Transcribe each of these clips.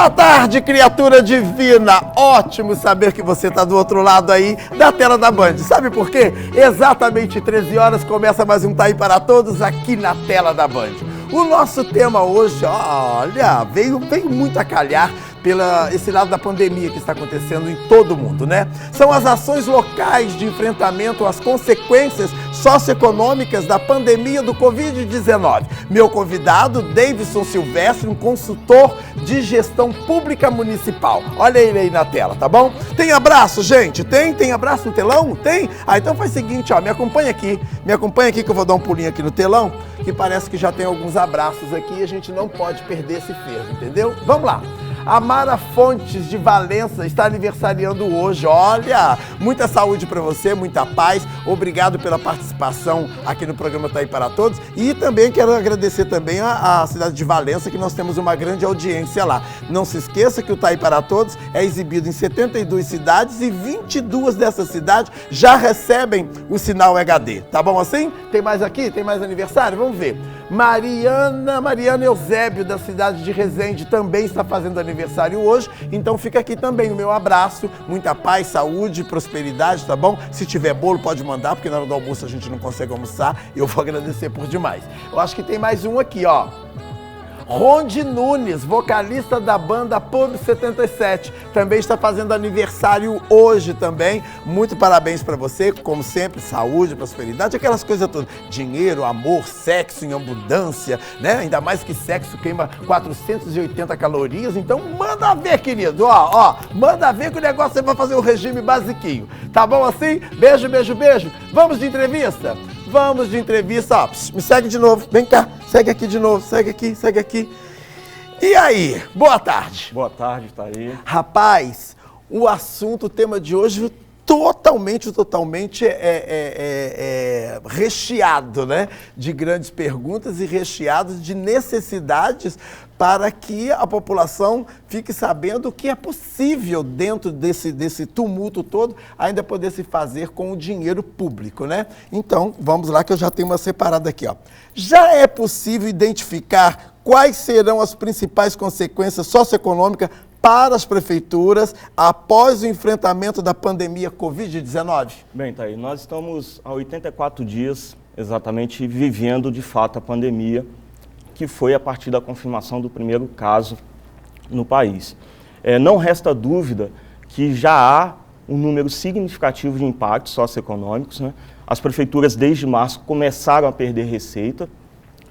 Boa tarde, criatura divina! Ótimo saber que você está do outro lado aí da tela da Band. Sabe por quê? Exatamente 13 horas começa mais um Tá Aí para Todos aqui na tela da Band. O nosso tema hoje, olha, veio muito a calhar esse lado da pandemia que está acontecendo em todo o mundo, né? São as ações locais de enfrentamento às consequências socioeconômicas da pandemia do Covid-19. Meu convidado, Davidson Silvestre, um consultor de gestão pública municipal. Olha ele aí na tela, tá bom? Tem abraço, gente? Tem abraço no telão? Tem? Então faz o seguinte, me acompanha aqui que eu vou dar um pulinho aqui no telão, que parece que já tem alguns abraços aqui e a gente não pode perder esse fervo, entendeu? Vamos lá! A Mara Fontes de Valença está aniversariando hoje. Olha, muita saúde para você, muita paz. Obrigado pela participação aqui no programa Tá Aí para Todos. E também quero agradecer também a cidade de Valença, que nós temos uma grande audiência lá. Não se esqueça que o Tá Aí para Todos é exibido em 72 cidades e 22 dessas cidades já recebem o sinal HD. Tá bom assim? Tem mais aqui? Tem mais aniversário? Vamos ver. Mariana Eusébio, da cidade de Resende, também está fazendo aniversário hoje, então fica aqui também o meu abraço, muita paz, saúde, prosperidade, tá bom? Se tiver bolo pode mandar, porque na hora do almoço a gente não consegue almoçar, e eu vou agradecer por demais. Eu acho que tem mais um aqui, Ronde Nunes, vocalista da banda Pub 77, também está fazendo aniversário hoje também. Muito parabéns para você, como sempre, saúde, prosperidade, aquelas coisas todas. Dinheiro, amor, sexo em abundância, né? Ainda mais que sexo queima 480 calorias, então manda ver, querido, manda ver que o negócio você vai fazer um regime basiquinho. Tá bom assim? Beijo, beijo, beijo. Vamos de entrevista? Vamos de entrevista, me segue de novo, vem cá, segue aqui de novo, segue aqui. E aí, boa tarde. Boa tarde, tá aí. Rapaz, o tema de hoje totalmente recheado, né? De grandes perguntas e recheado de necessidades para que a população fique sabendo o que é possível dentro desse tumulto todo ainda poder se fazer com o dinheiro público, né? Então, vamos lá que eu já tenho uma separada aqui, Já é possível identificar quais serão as principais consequências socioeconômicas para as prefeituras após o enfrentamento da pandemia Covid-19? Bem, Thaí, nós estamos há 84 dias exatamente vivendo de fato a pandemia, que foi a partir da confirmação do primeiro caso no país. Não resta dúvida que já há um número significativo de impactos socioeconômicos, né? As prefeituras desde março começaram a perder receita,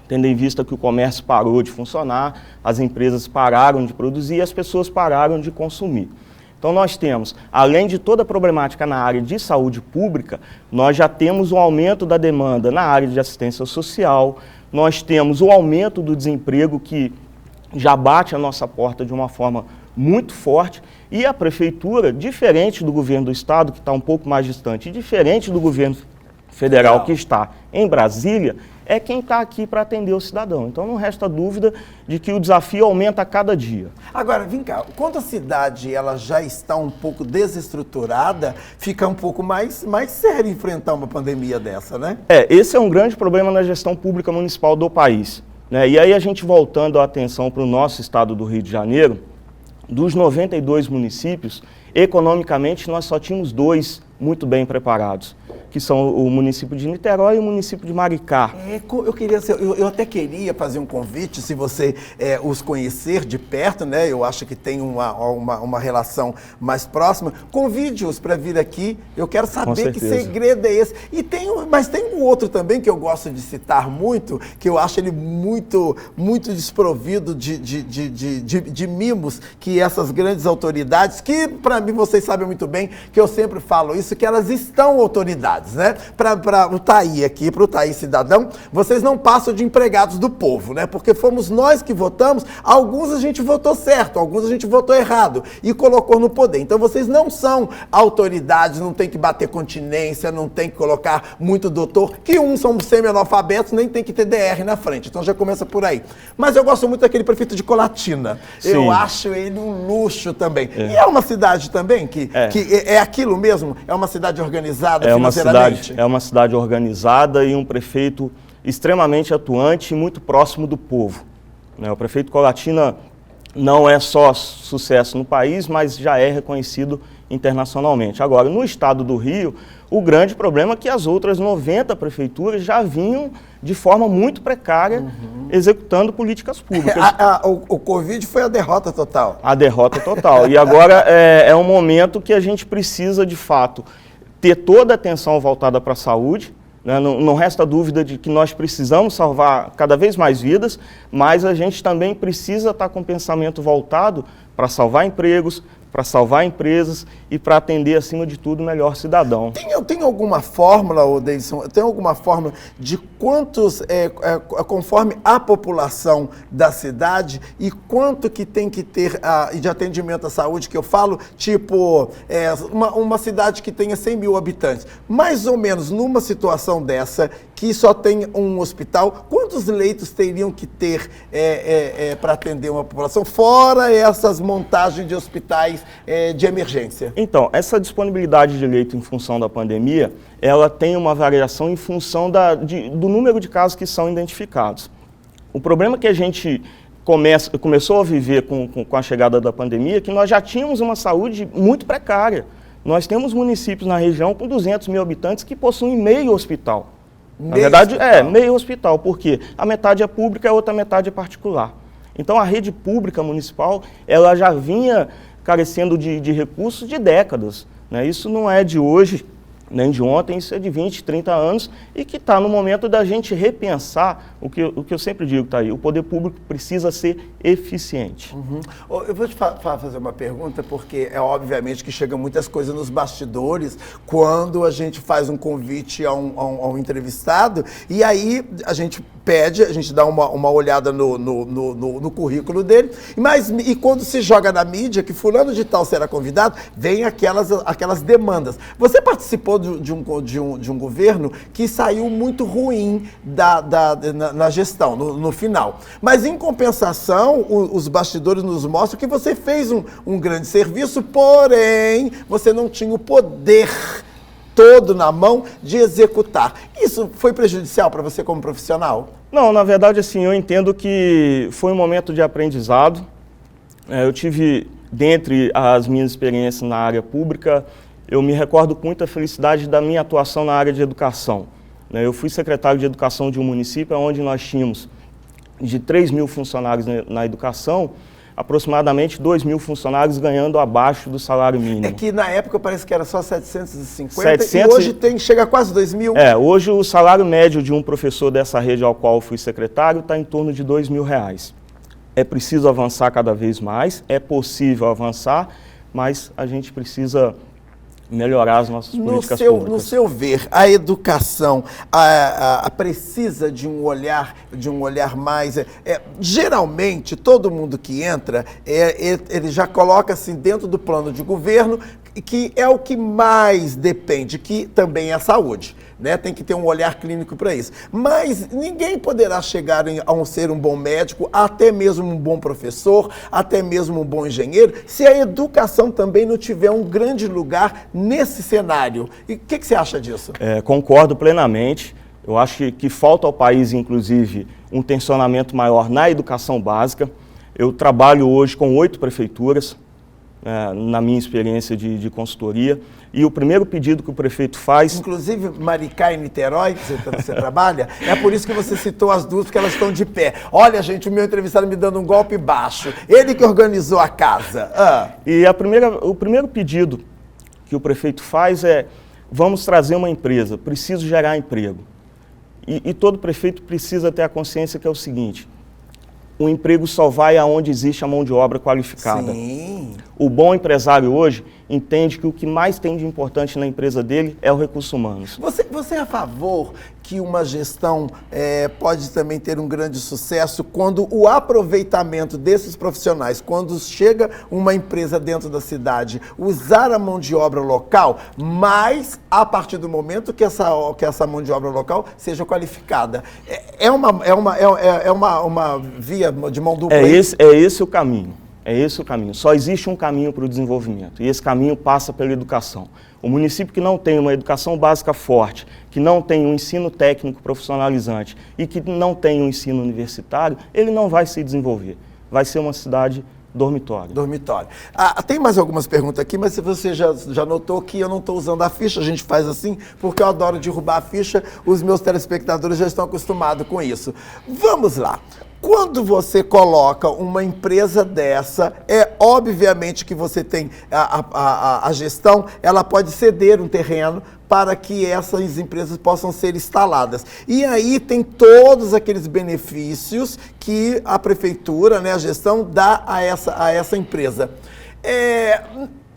tendo em vista que o comércio parou de funcionar, as empresas pararam de produzir e as pessoas pararam de consumir. Então nós temos, além de toda a problemática na área de saúde pública, nós já temos um aumento da demanda na área de assistência social, nós temos o aumento do desemprego que já bate a nossa porta de uma forma muito forte e a prefeitura, diferente do governo do estado, que está um pouco mais distante, e diferente do governo federal que está em Brasília, é quem está aqui para atender o cidadão. Então não resta dúvida de que o desafio aumenta a cada dia. Agora, vem cá, quando a cidade ela já está um pouco desestruturada, fica um pouco mais sério enfrentar uma pandemia dessa, né? Esse é um grande problema na gestão pública municipal do país, né? E aí a gente voltando a atenção para o nosso estado do Rio de Janeiro, dos 92 municípios, economicamente nós só tínhamos 2 muito bem preparados, que são o município de Niterói e o município de Maricá. Eu até queria fazer um convite, se você os conhecer de perto, né? Eu acho que tem uma relação mais próxima. Convide-os para vir aqui. Eu quero saber que segredo é esse. Mas tem um outro também que eu gosto de citar muito, que eu acho ele muito desprovido de mimos, que essas grandes autoridades, que para mim vocês sabem muito bem, que eu sempre falo isso, que elas estão autoridades, né? Para o Thaí aqui, para o Thaí cidadão, vocês não passam de empregados do povo, né? Porque fomos nós que votamos, alguns a gente votou certo, alguns a gente votou errado e colocou no poder. Então vocês não são autoridades, não tem que bater continência, não tem que colocar muito doutor, que uns são semi-analfabetos, nem tem que ter DR na frente. Então já começa por aí. Mas eu gosto muito daquele prefeito de Colatina. Sim. Eu acho ele um luxo também. E é uma cidade também que é aquilo mesmo? É uma cidade organizada financeiramente? É uma cidade organizada e um prefeito extremamente atuante e muito próximo do povo, né? O prefeito Colatina não é só sucesso no país, mas já é reconhecido internacionalmente. Agora, no estado do Rio, o grande problema é que as outras 90 prefeituras já vinham de forma muito precária executando políticas públicas. O Covid foi a derrota total. A derrota total. E agora é um momento que a gente precisa, de fato, ter toda a atenção voltada para a saúde, né? Não resta dúvida de que nós precisamos salvar cada vez mais vidas, mas a gente também precisa estar com o pensamento voltado para salvar empregos, para salvar empresas e para atender, acima de tudo, o melhor cidadão. Tem alguma fórmula, Deilson, tem alguma fórmula de quantos, conforme a população da cidade e quanto que tem que ter de atendimento à saúde, que eu falo, tipo, uma cidade que tenha 100 mil habitantes, mais ou menos numa situação dessa, que só tem um hospital, quantos leitos teriam que ter para atender uma população, fora essas montagens de hospitais de emergência? Então, essa disponibilidade de leito em função da pandemia, ela tem uma variação em função do número de casos que são identificados. O problema que a gente começou a viver com a chegada da pandemia é que nós já tínhamos uma saúde muito precária. Nós temos municípios na região com 200 mil habitantes que possuem meio hospital. Na verdade, meio hospital, porque a metade é pública e a outra metade é particular. Então, a rede pública municipal, ela já vinha carecendo de recursos de décadas, né? Isso não é de hoje, nem de ontem, isso é de 20, 30 anos e que está no momento da gente repensar o que eu sempre digo, tá aí, o poder público precisa ser eficiente. Eu vou te fazer uma pergunta, porque obviamente que chegam muitas coisas nos bastidores quando a gente faz um convite a um entrevistado e aí a gente dá uma olhada no currículo dele, e quando se joga na mídia que fulano de tal será convidado, vem aquelas demandas. Você participou de um governo que saiu muito ruim na gestão, no final. Mas, em compensação, os bastidores nos mostram que você fez um grande serviço, porém, você não tinha o poder todo na mão de executar. Isso foi prejudicial para você como profissional? Não, na verdade, assim, eu entendo que foi um momento de aprendizado. Eu tive, dentre as minhas experiências na área pública, eu me recordo com muita felicidade da minha atuação na área de educação. Eu fui secretário de educação de um município onde nós tínhamos de 3 mil funcionários na educação, aproximadamente 2 mil funcionários ganhando abaixo do salário mínimo. É que na época parece que era só 750 e hoje chega a quase 2 mil. Hoje o salário médio de um professor dessa rede ao qual eu fui secretário está em torno de R$2.000. É preciso avançar cada vez mais, é possível avançar, mas a gente precisa melhorar as nossas políticas públicas. No seu ver, a educação precisa de um olhar mais... geralmente, todo mundo que entra, ele já coloca assim dentro do plano de governo, que é o que mais depende, que também é a saúde. Né? Tem que ter um olhar clínico para isso. Mas ninguém poderá chegar a ser um bom médico, até mesmo um bom professor, até mesmo um bom engenheiro, se a educação também não tiver um grande lugar nesse cenário. E o que você acha disso? Concordo plenamente. Eu acho que falta ao país, inclusive, um tensionamento maior na educação básica. Eu trabalho hoje com 8 prefeituras, na minha experiência de consultoria, e o primeiro pedido que o prefeito faz... Inclusive Maricá e Niterói, que você trabalha, é por isso que você citou as duas, porque elas estão de pé. Olha, gente, o meu entrevistado me dando um golpe baixo, ele que organizou a casa. E o primeiro pedido que o prefeito faz é, vamos trazer uma empresa, preciso gerar emprego. E todo prefeito precisa ter a consciência que é o seguinte: o emprego só vai aonde existe a mão de obra qualificada. Sim. O bom empresário hoje entende que o que mais tem de importante na empresa dele é o recurso humano. Você é a favor que uma gestão pode também ter um grande sucesso quando o aproveitamento desses profissionais, quando chega uma empresa dentro da cidade, usar a mão de obra local, mas a partir do momento que essa mão de obra local seja qualificada? É uma via de mão dupla? É esse o caminho. É esse o caminho. Só existe um caminho para o desenvolvimento, e esse caminho passa pela educação. O município que não tem uma educação básica forte, que não tem um ensino técnico profissionalizante e que não tem um ensino universitário, ele não vai se desenvolver. Vai ser uma cidade dormitório. Dormitório. Tem mais algumas perguntas aqui, mas se você já notou que eu não estou usando a ficha, a gente faz assim, porque eu adoro derrubar a ficha, os meus telespectadores já estão acostumados com isso. Vamos lá. Quando você coloca uma empresa dessa, obviamente que você tem a gestão, ela pode ceder um terreno para que essas empresas possam ser instaladas. E aí tem todos aqueles benefícios que a prefeitura, né, a gestão, dá a essa empresa.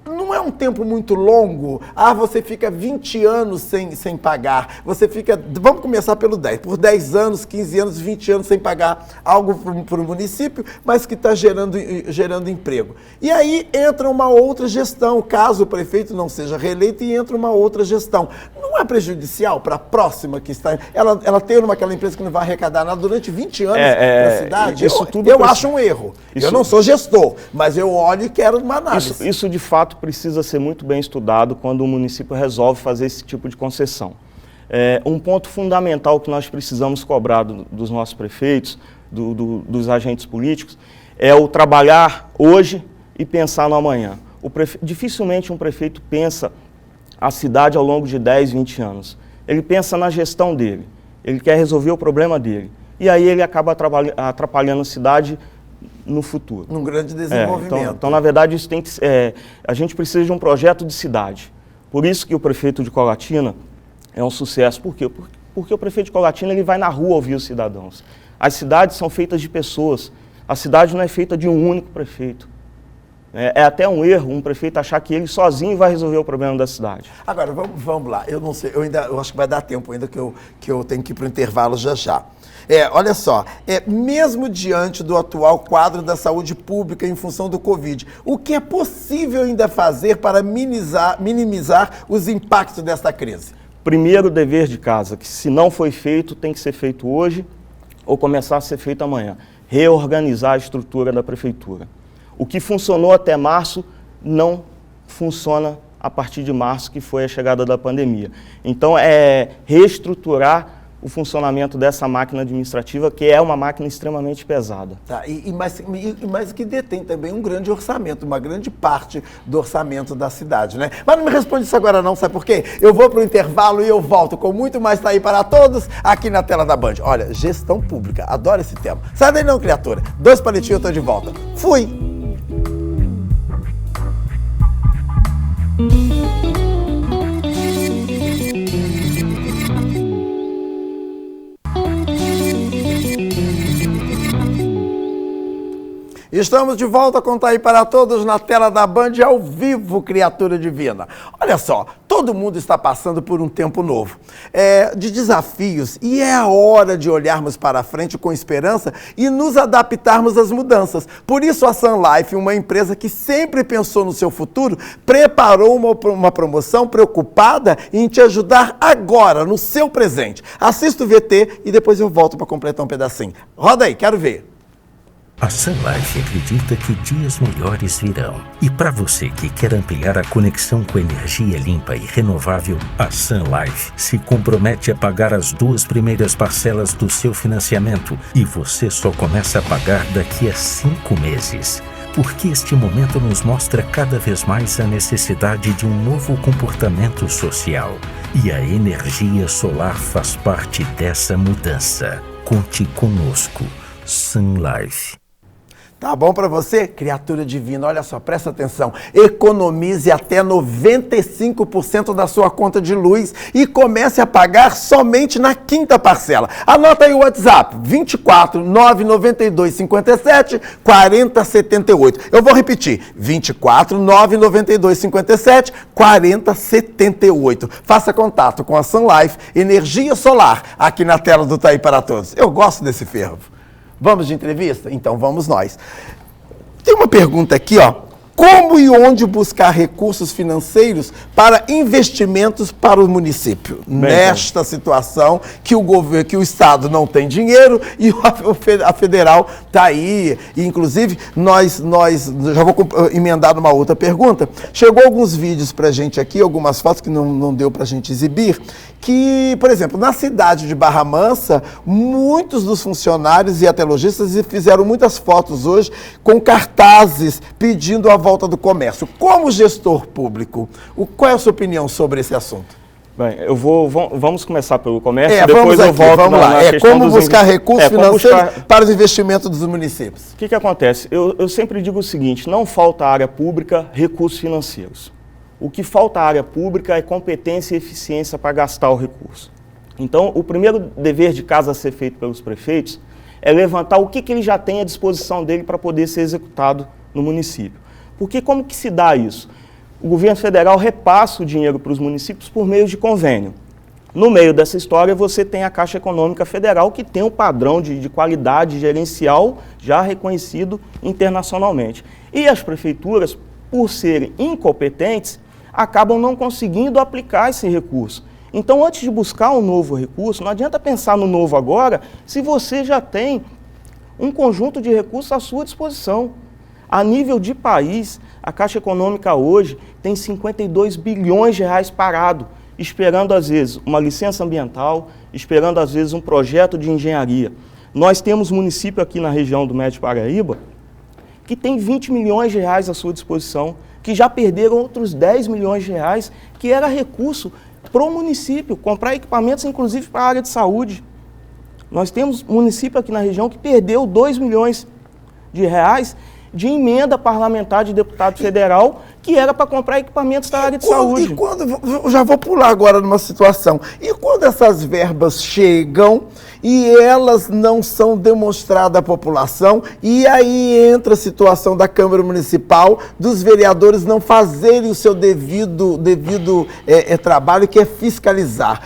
Não é um tempo muito longo? Você fica 20 anos sem pagar. Você fica, vamos começar pelo 10. Por 10 anos, 15 anos, 20 anos sem pagar algo para o município, mas que está gerando emprego. E aí entra uma outra gestão, caso o prefeito não seja reeleito, e entra uma outra gestão. Não é prejudicial para a próxima que está... Ela tem aquela empresa que não vai arrecadar nada durante 20 anos na cidade? Eu acho um erro. Eu não sou gestor, mas eu olho e quero uma análise. Isso de fato precisa ser muito bem estudado quando o município resolve fazer esse tipo de concessão. Um ponto fundamental que nós precisamos cobrar dos nossos prefeitos, dos agentes políticos, é o trabalhar hoje e pensar no amanhã. Dificilmente um prefeito pensa a cidade ao longo de 10, 20 anos. Ele pensa na gestão dele, ele quer resolver o problema dele. E aí ele acaba atrapalhando a cidade no futuro. Num grande desenvolvimento. Então, na verdade, isso tem que a gente precisa de um projeto de cidade. Por isso que o prefeito de Colatina é um sucesso. Por quê? Porque o prefeito de Colatina ele vai na rua ouvir os cidadãos. As cidades são feitas de pessoas. A cidade não é feita de um único prefeito. É até um erro um prefeito achar que ele sozinho vai resolver o problema da cidade. Agora, vamos lá. Eu não sei, eu acho que vai dar tempo ainda que eu tenho que ir para o intervalo já. Olha só, mesmo diante do atual quadro da saúde pública em função do Covid, o que é possível ainda fazer para minimizar os impactos desta crise? Primeiro dever de casa, que se não foi feito, tem que ser feito hoje ou começar a ser feito amanhã. Reorganizar a estrutura da prefeitura. O que funcionou até março não funciona a partir de março, que foi a chegada da pandemia. Então, reestruturar o funcionamento dessa máquina administrativa, que é uma máquina extremamente pesada. Tá, mas que detém também um grande orçamento, uma grande parte do orçamento da cidade, né? Mas não me responde isso agora não, sabe por quê? Eu vou para o intervalo e eu volto com muito mais Tá Aí para Todos, aqui na tela da Band. Olha, gestão pública, adoro esse tema. Sai daí não, criatura. 2 palitinhos, eu tô de volta. Fui! Estamos de volta com Tá Aí para Todos na tela da Band, ao vivo, criatura divina. Olha só, todo mundo está passando por um tempo novo, de desafios, e é a hora de olharmos para frente com esperança e nos adaptarmos às mudanças. Por isso a Sun Life, uma empresa que sempre pensou no seu futuro, preparou uma promoção preocupada em te ajudar agora, no seu presente. Assista o VT e depois eu volto para completar um pedacinho. Roda aí, quero ver. A Sun Life acredita que dias melhores virão. E para você que quer ampliar a conexão com energia limpa e renovável, a Sun Life se compromete a pagar as 2 primeiras parcelas do seu financiamento e você só começa a pagar daqui a 5 meses. Porque este momento nos mostra cada vez mais a necessidade de um novo comportamento social. E a energia solar faz parte dessa mudança. Conte conosco. Sun Life. Tá bom para você? Criatura divina, olha só, presta atenção. Economize até 95% da sua conta de luz e comece a pagar somente na 5ª parcela. Anota aí o WhatsApp, 24 992 57 40 78. Eu vou repetir, 24 992 57 40 78. Faça contato com a Sun Life Energia Solar, aqui na tela do Tá Aí para Todos. Eu gosto desse fervo. Vamos de entrevista? Então vamos nós. Tem uma pergunta aqui, ó. Como e onde buscar recursos financeiros para investimentos para o município? Nesta situação que o governo, que o Estado não tem dinheiro e a federal está aí. E, inclusive, nós já vou emendar numa outra pergunta. Chegou alguns vídeos para a gente aqui, algumas fotos que não deu para a gente exibir, que, por exemplo, na cidade de Barra Mansa, muitos dos funcionários e até lojistas fizeram muitas fotos hoje com cartazes pedindo a volta do comércio. Como gestor público, qual é a sua opinião sobre esse assunto? Bem, vamos começar pelo comércio, depois eu volto vamos lá. Como buscar recursos financeiros para os investimentos dos municípios? O que acontece? Eu sempre digo o seguinte, não falta à área pública recursos financeiros. O que falta à área pública é competência e eficiência para gastar o recurso. Então, o primeiro dever de casa a ser feito pelos prefeitos é levantar o que ele já tem à disposição dele para poder ser executado no município. Porque como que se dá isso? O governo federal repassa o dinheiro para os municípios por meio de convênio. No meio dessa história, você tem a Caixa Econômica Federal, que tem um padrão de qualidade gerencial já reconhecido internacionalmente. E as prefeituras, por serem incompetentes, acabam não conseguindo aplicar esse recurso. Então, antes de buscar um novo recurso, não adianta pensar no novo agora, se você já tem um conjunto de recursos à sua disposição. A nível de país, a Caixa Econômica hoje tem 52 bilhões de reais parado, esperando às vezes uma licença ambiental, esperando às vezes um projeto de engenharia. Nós temos município aqui na região do Médio Paraíba que tem 20 milhões de reais à sua disposição, que já perderam outros 10 milhões de reais, que era recurso para o município, comprar equipamentos inclusive para a área de saúde. Nós temos município aqui na região que perdeu 2 milhões de reais de emenda parlamentar de deputado federal, que era para comprar equipamentos da área de saúde. E quando, já vou pular agora numa situação, e quando essas verbas chegam e elas não são demonstradas à população, e aí entra a situação da Câmara Municipal, dos vereadores não fazerem o seu devido trabalho, que é fiscalizar.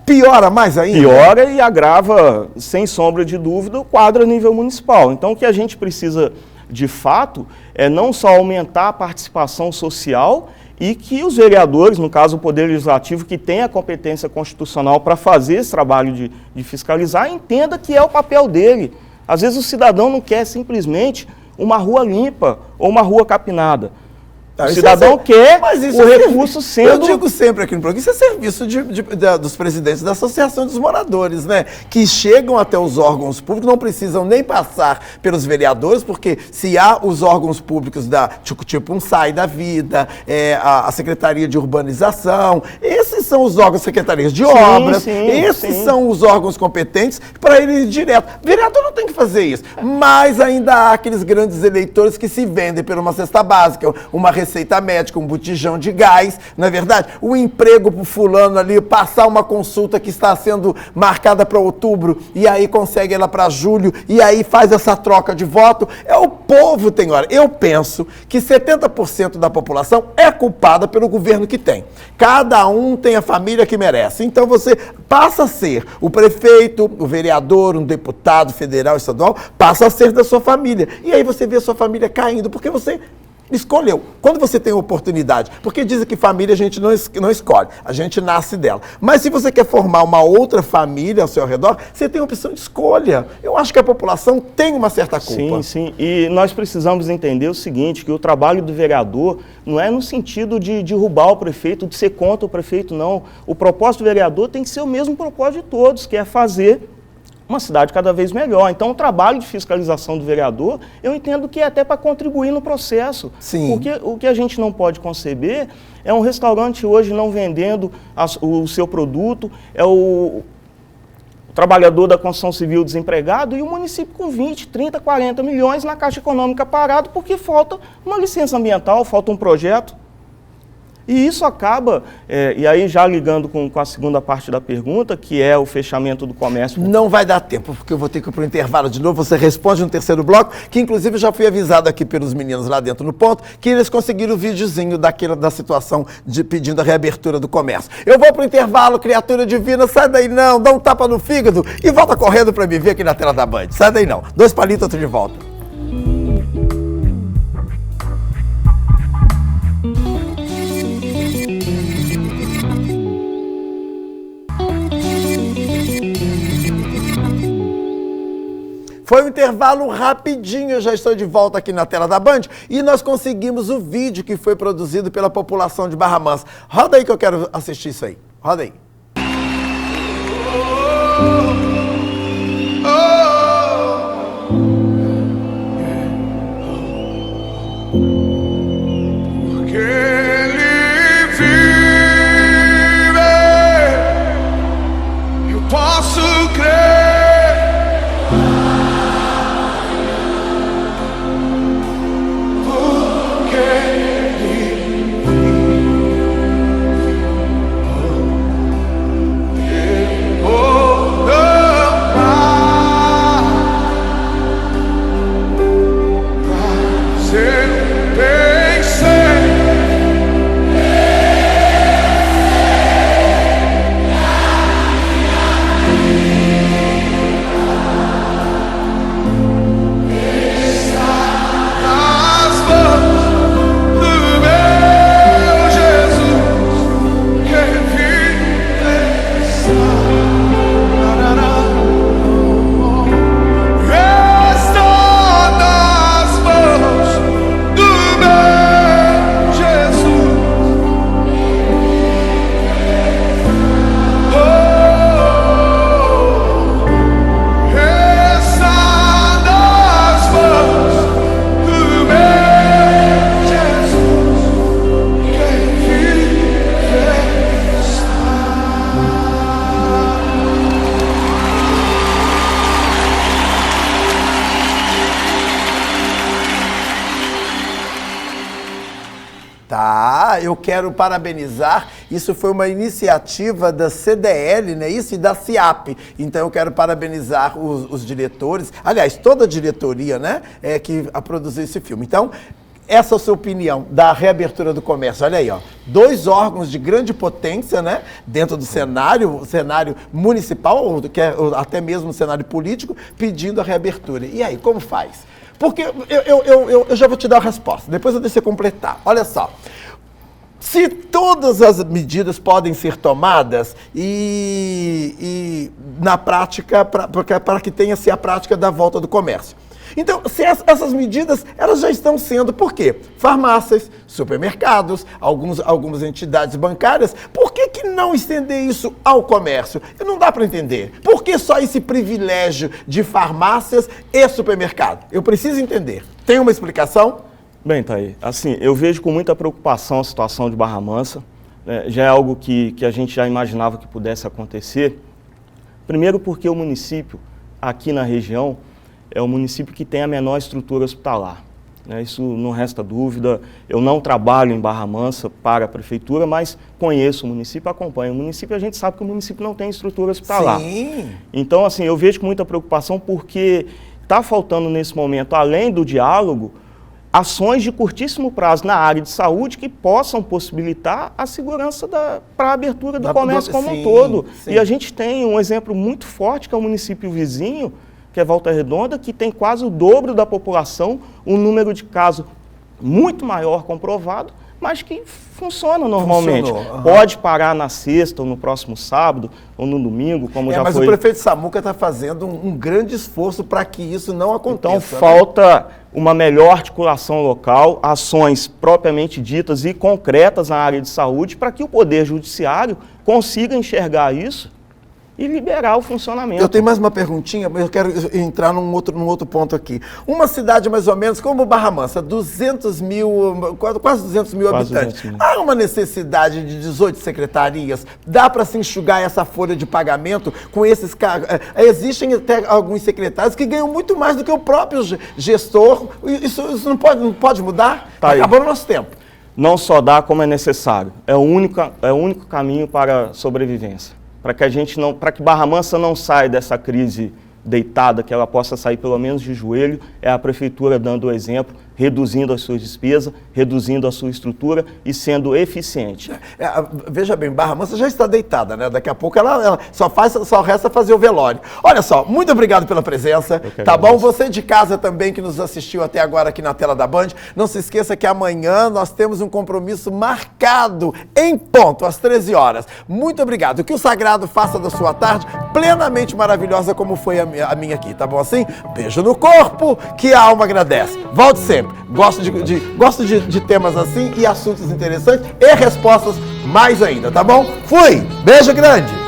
Piora mais ainda? Piora e agrava, sem sombra de dúvida, o quadro a nível municipal. Então, o que a gente precisa de fato, é não só aumentar a participação social e que os vereadores, no caso o Poder Legislativo, que tem a competência constitucional para fazer esse trabalho de fiscalizar, entenda que é o papel dele. Às vezes o cidadão não quer simplesmente uma rua limpa ou uma rua capinada. O cidadão quer o recurso sendo... Eu digo sempre aqui no programa, isso é serviço dos presidentes da Associação dos Moradores, né? Que chegam até os órgãos públicos, não precisam nem passar pelos vereadores, porque se há os órgãos públicos tipo um SAI da vida, a Secretaria de Urbanização, esses são os órgãos, secretarias de obras, esses são os órgãos competentes para ele ir direto. O vereador não tem que fazer isso, mas ainda há aqueles grandes eleitores que se vendem por uma cesta básica, uma receita médica, um botijão de gás, não é verdade? O emprego para o fulano ali, passar uma consulta que está sendo marcada para outubro e aí consegue ela para julho e aí faz essa troca de voto. O povo tem hora. Eu penso que 70% da população é culpada pelo governo que tem. Cada um tem a família que merece. Então você passa a ser o prefeito, o vereador, um deputado federal, estadual, passa a ser da sua família. E aí você vê a sua família caindo, porque você escolheu. Quando você tem oportunidade, porque dizem que família a gente não escolhe, a gente nasce dela. Mas se você quer formar uma outra família ao seu redor, você tem a opção de escolha. Eu acho que a população tem uma certa culpa. Sim. E nós precisamos entender o seguinte, que o trabalho do vereador não é no sentido de derrubar o prefeito, de ser contra o prefeito, não. O propósito do vereador tem que ser o mesmo propósito de todos, que é fazer uma cidade cada vez melhor. Então, o trabalho de fiscalização do vereador, eu entendo que é até para contribuir no processo. Sim. Porque o que a gente não pode conceber é um restaurante hoje não vendendo o seu produto, é o trabalhador da construção civil desempregado e o município com 20, 30, 40 milhões na Caixa Econômica parado porque falta uma licença ambiental, falta um projeto. E isso acaba, e aí já ligando com a segunda parte da pergunta, que é o fechamento do comércio. Não vai dar tempo, porque eu vou ter que ir para o intervalo de novo. Você responde no terceiro bloco, que inclusive eu já fui avisado aqui pelos meninos lá dentro no ponto, que eles conseguiram o videozinho da situação de pedindo a reabertura do comércio. Eu vou para o intervalo, criatura divina, sai daí não, dá um tapa no fígado e volta correndo para me ver aqui na tela da Band. Sai daí não, 2 palitos, eu tô de volta. Foi um intervalo rapidinho, eu já estou de volta aqui na tela da Band e nós conseguimos o vídeo que foi produzido pela população de Barra Mansa. Roda aí que eu quero assistir isso aí. Roda aí. Porque ele vive, eu posso crer. Tá, eu quero parabenizar, isso foi uma iniciativa da CDL, né, isso, e da CIAP, então eu quero parabenizar os diretores, aliás, toda a diretoria, né, que produziu esse filme. Então, essa é a sua opinião da reabertura do comércio. Olha aí, ó, 2 órgãos de grande potência, né, dentro do cenário municipal, ou até mesmo o cenário político, pedindo a reabertura. E aí, como faz? Porque eu já vou te dar a resposta, depois eu deixo você completar. Olha só, se todas as medidas podem ser tomadas e na prática, para que tenha-se a prática da volta do comércio. Então, se essas medidas, elas já estão sendo, por quê? Farmácias, supermercados, algumas entidades bancárias, por que não estender isso ao comércio? Não dá para entender. Por que só esse privilégio de farmácias e supermercado? Eu preciso entender. Tem uma explicação? Bem, Thaí, assim, eu vejo com muita preocupação a situação de Barra Mansa, né? Já é algo que a gente já imaginava que pudesse acontecer. Primeiro porque o município, aqui na região, é o município que tem a menor estrutura hospitalar, né? Isso não resta dúvida. Eu não trabalho em Barra Mansa para a prefeitura, mas conheço o município, acompanho o município, a gente sabe que o município não tem estrutura hospitalar. Sim. Então, assim, eu vejo com muita preocupação porque está faltando nesse momento, além do diálogo, ações de curtíssimo prazo na área de saúde que possam possibilitar a segurança para a abertura do comércio como um todo. Sim. E a gente tem um exemplo muito forte, que é o município vizinho, que é Volta Redonda, que tem quase o dobro da população, um número de casos muito maior comprovado, mas que funciona normalmente. Uhum. Pode parar na sexta, ou no próximo sábado, ou no domingo, como já mas foi. Mas o prefeito Samuca está fazendo um grande esforço para que isso não aconteça. Então, falta uma melhor articulação local, ações propriamente ditas e concretas na área de saúde, para que o Poder Judiciário consiga enxergar isso e liberar o funcionamento. Eu tenho mais uma perguntinha, mas eu quero entrar num outro ponto aqui. Uma cidade mais ou menos como Barra Mansa, 200 mil, quase 200 mil habitantes. 200 mil. Há uma necessidade de 18 secretarias? Dá para se enxugar essa folha de pagamento com esses cargos? Existem até alguns secretários que ganham muito mais do que o próprio gestor. Isso não pode mudar? Tá, acabou o nosso tempo. Não só dá como é necessário. É o único caminho para a sobrevivência. Para que Barra Mansa não saia dessa crise deitada, que ela possa sair pelo menos de joelho, é a prefeitura dando o exemplo, reduzindo as suas despesas reduzindo a sua estrutura e sendo eficiente. Veja bem, Barra Mansa já está deitada, né? Daqui a pouco ela só resta fazer o velório. Olha só, muito obrigado pela presença, tá bom? Você de casa também que nos assistiu até agora aqui na tela da Band, não se esqueça que amanhã nós temos um compromisso marcado em ponto, às 13 horas. Muito obrigado. Que o sagrado faça da sua tarde plenamente maravilhosa como foi a minha aqui, tá bom assim? Beijo no corpo, que a alma agradece. Volte sempre. Gosto de temas assim e assuntos interessantes e respostas mais ainda, tá bom? Fui! Beijo grande!